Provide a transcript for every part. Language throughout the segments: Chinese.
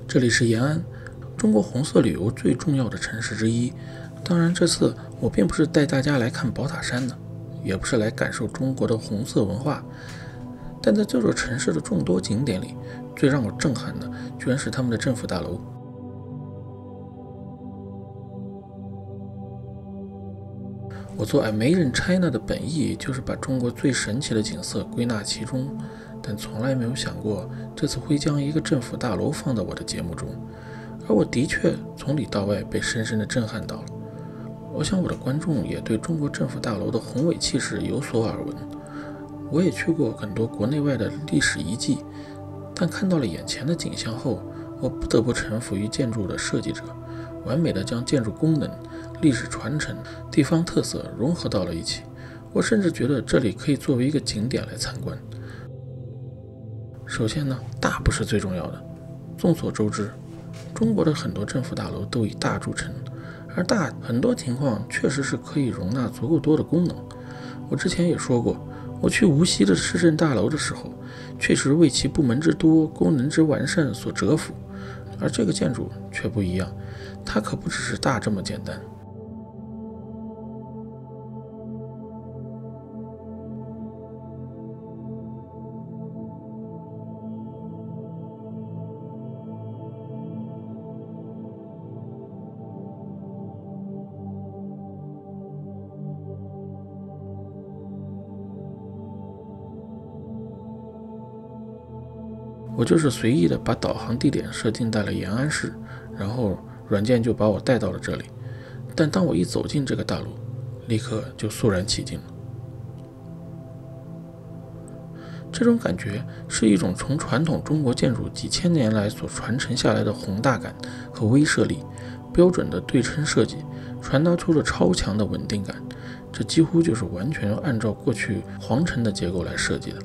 这里是延安，中国红色旅游最重要的城市之一。当然，这次我并不是带大家来看宝塔山的，也不是来感受中国的红色文化。但在这座城市的众多景点里，最让我震撼的居然是他们的政府大楼。我做 Amazing China 的本意就是把中国最神奇的景色归纳其中，但从来没有想过这次会将一个政府大楼放到我的节目中，而我的确从里到外被深深地震撼到了。我想我的观众也对中国政府大楼的宏伟气势有所耳闻。我也去过很多国内外的历史遗迹，但看到了眼前的景象后，我不得不臣服于建筑的设计者，完美地将建筑功能、历史传承、地方特色融合到了一起。我甚至觉得这里可以作为一个景点来参观。首先呢，大不是最重要的。众所周知，中国的很多政府大楼都以大著称，而大很多情况确实是可以容纳足够多的功能。我之前也说过，我去无锡的市政大楼的时候，确实为其部门之多、功能之完善所折服，而这个建筑却不一样，它可不只是大这么简单。我就是随意的把导航地点设定在了延安市，然后软件就把我带到了这里。但当我一走进这个大楼，立刻就肃然起敬了。这种感觉是一种从传统中国建筑几千年来所传承下来的宏大感和威慑力，标准的对称设计传达出了超强的稳定感，这几乎就是完全按照过去皇城的结构来设计的。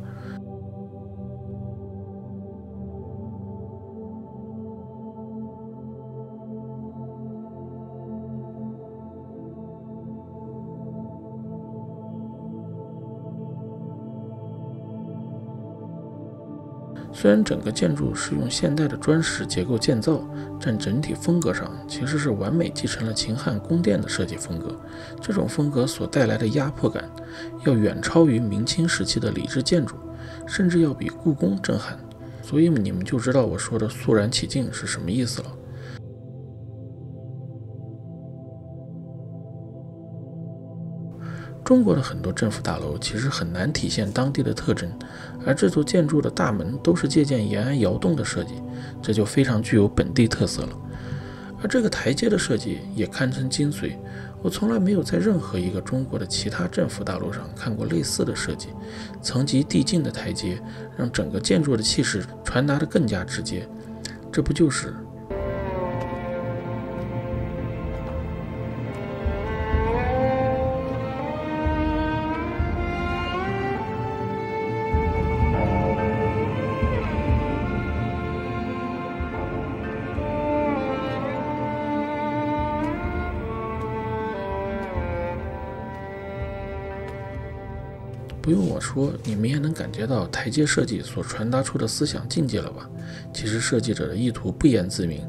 虽然整个建筑是用现代的砖石结构建造，但整体风格上其实是完美继承了秦汉宫殿的设计风格。这种风格所带来的压迫感，要远超于明清时期的礼制建筑，甚至要比故宫震撼。所以你们就知道我说的肃然起敬是什么意思了。中国的很多政府大楼其实很难体现当地的特征，而这座建筑的大门都是借鉴延安窑洞的设计，这就非常具有本地特色了。而这个台阶的设计也堪称精髓，我从来没有在任何一个中国的其他政府大楼上看过类似的设计。层级递进的台阶让整个建筑的气势传达得更加直接，这不就是不用我说，你们也能感觉到台阶设计所传达出的思想境界了吧？其实设计者的意图不言自明，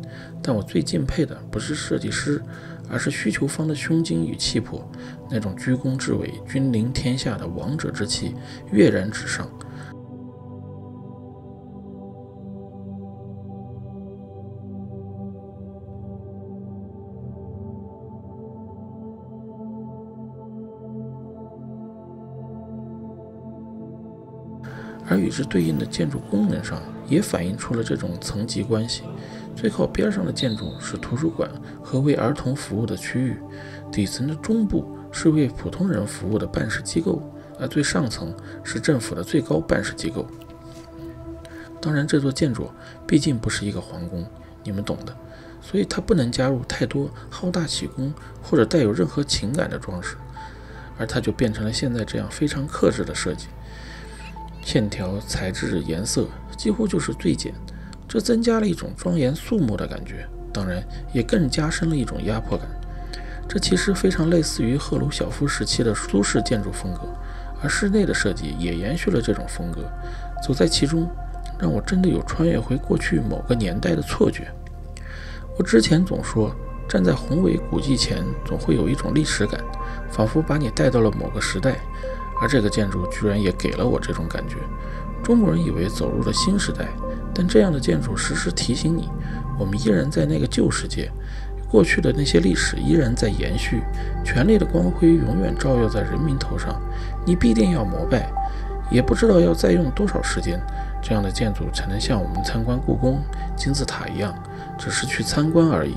但我最敬佩的不是设计师，而是需求方的胸襟与气魄，那种居功至伟、君临天下的王者之气跃然纸上。而与之对应的建筑功能上也反映出了这种层级关系。最靠边上的建筑是图书馆和为儿童服务的区域，底层的中部是为普通人服务的办事机构，而最上层是政府的最高办事机构。当然，这座建筑毕竟不是一个皇宫，你们懂的，所以它不能加入太多好大喜功或者带有任何情感的装饰，而它就变成了现在这样非常克制的设计。线条、材质、颜色几乎就是最简，这增加了一种庄严肃穆的感觉，当然也更加深了一种压迫感。这其实非常类似于赫鲁晓夫时期的苏式建筑风格，而室内的设计也延续了这种风格。走在其中，让我真的有穿越回过去某个年代的错觉。我之前总说，站在宏伟古迹前，总会有一种历史感，仿佛把你带到了某个时代，而这个建筑居然也给了我这种感觉。中国人以为走入了新时代，但这样的建筑时时提醒你，我们依然在那个旧世界，过去的那些历史依然在延续，权力的光辉永远照耀在人民头上，你必定要膜拜，也不知道要再用多少时间，这样的建筑才能像我们参观故宫、金字塔一样，只是去参观而已。